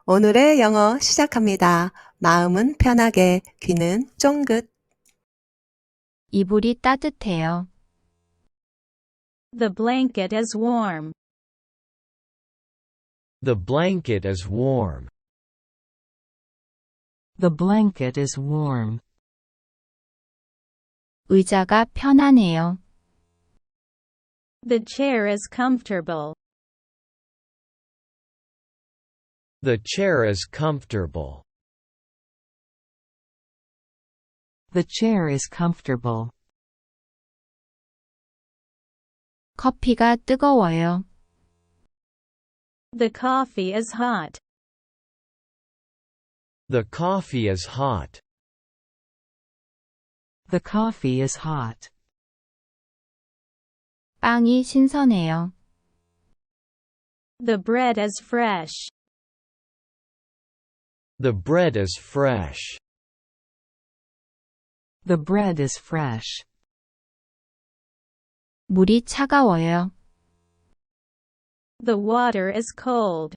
오늘의 영어 시작합니다. 마음은 편하게, 귀는 쫑긋. 이불이 따뜻해요. The blanket is warm. The blanket is warm. The blanket is warm. 의자가 편안해요. The chair is comfortable. The chair is comfortable. The chair is comfortable. 커피가 뜨거워요. The coffee is hot. The coffee is hot. The coffee is hot. 빵이 신선해요. The bread is fresh. The bread is fresh. The bread is fresh. 물이 차가워요. The water is cold.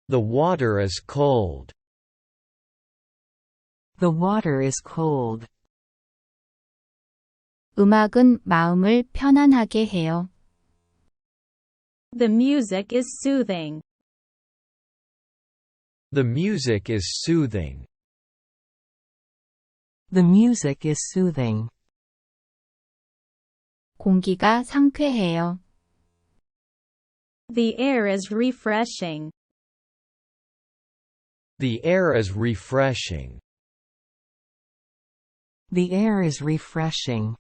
The water is cold. The water is cold. 음악은 마음을 편안하게 해요. The music is soothing. The music is soothing. The music is soothing. 공기가 상쾌해요. The air is refreshing. The air is refreshing. The air is refreshing.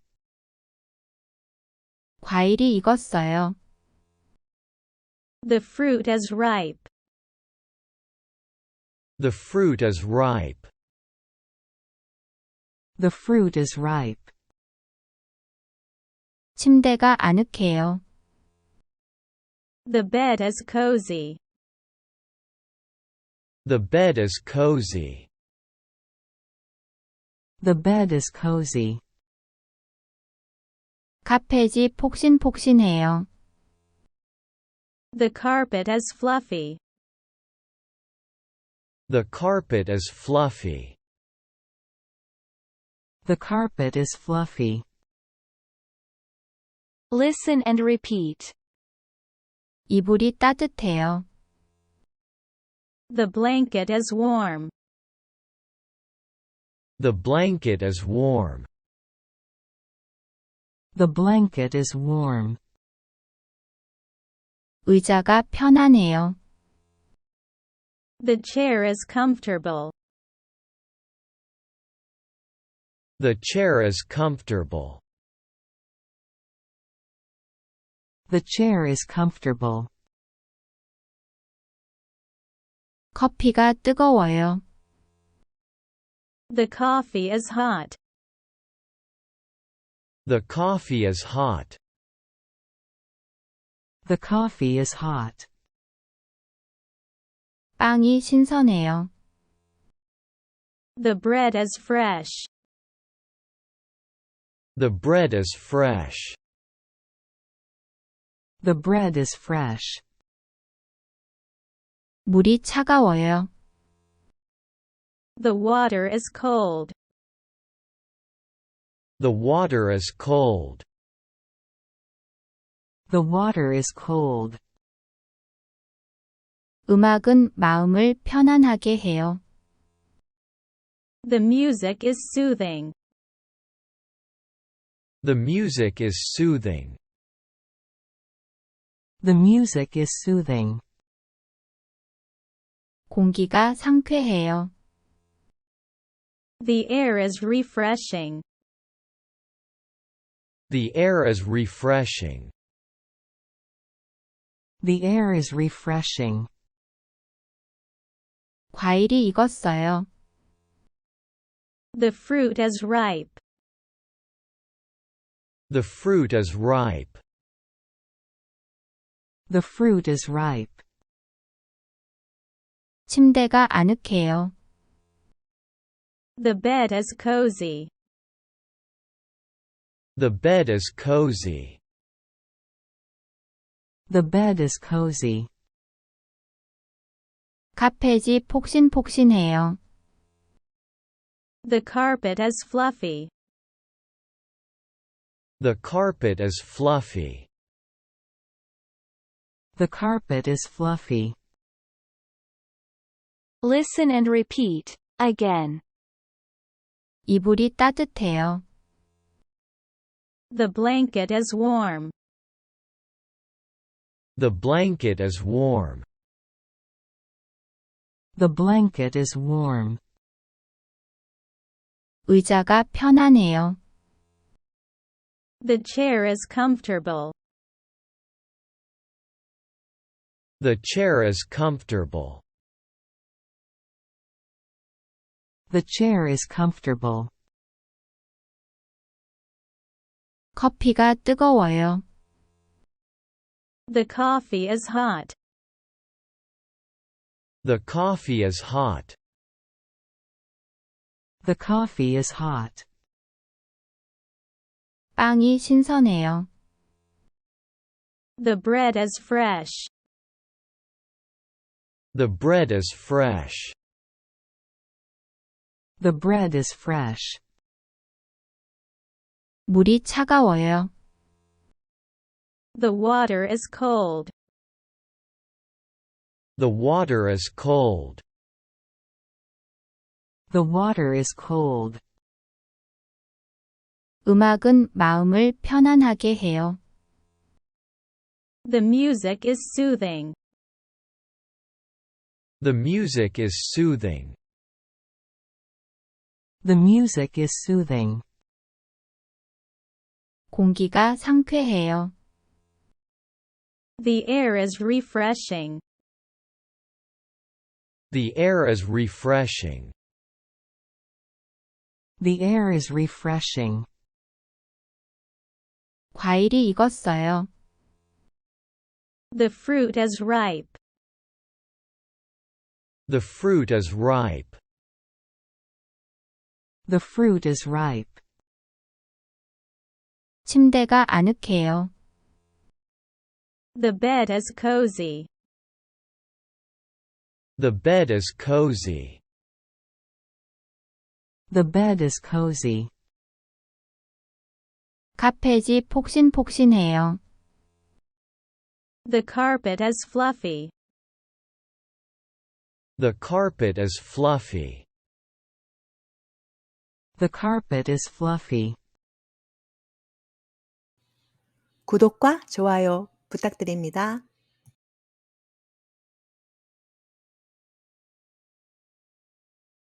과일이 익었어요. The fruit is ripe. The fruit is ripe. The fruit is ripe. 침대가 아늑해요. The bed is cozy. The bed is cozy. The bed is cozy. 카펫이 폭신폭신해요. The carpet is fluffy. The carpet is fluffy. The carpet is fluffy. Listen and repeat. 이불이 따뜻해요. The blanket is warm. The blanket is warm. The blanket is warm. 의자가 편안해요. The chair is comfortable. The chair is comfortable. The chair is comfortable. 커피가 뜨거워요. The coffee is hot. The coffee is hot. The coffee is hot. 빵이 신선해요. The bread is fresh. The bread is fresh. The bread is fresh. 물이 차가워요. The water is cold. The water is cold. The water is cold. 음악은 마음을 편안하게 해요. The music is soothing. The music is soothing. The music is soothing. 공기가 상쾌해요. The air is refreshing. The air is refreshing. The air is refreshing. 과일이 익었어요. The fruit is ripe. The fruit is ripe. The fruit is ripe. 침대가 아늑해요. The bed is cozy. The bed is cozy. The bed is cozy. 카펫이 폭신폭신해요. The carpet is fluffy. The carpet is fluffy. The carpet is fluffy. Listen and repeat, again. 이불이 따뜻해요. The blanket is warm. The blanket is warm. The blanket is warm. 의자가 편안해요. The chair is comfortable. The chair is comfortable. The chair is comfortable. 커피가 뜨거워요. The coffee is hot. The coffee is hot. The coffee is hot. 빵이 신선해요. The bread is fresh. The bread is fresh. The bread is fresh. 물이 차가워요. The water is cold. The water is cold. The water is cold. 음악은 마음을 편안하게 해요. The music is soothing. The music is soothing. The music is soothing. 공기가 상쾌해요. The air is refreshing. The air is refreshing. The air is refreshing. 과일이 익었어요. The fruit is ripe. The fruit is ripe. The fruit is ripe. 침대가 아늑해요. The bed is cozy. The bed is cozy. The bed is cozy. 카펫이 폭신폭신해요. The carpet is fluffy. The carpet is fluffy. The carpet is fluffy. 구독과 좋아요 부탁드립니다.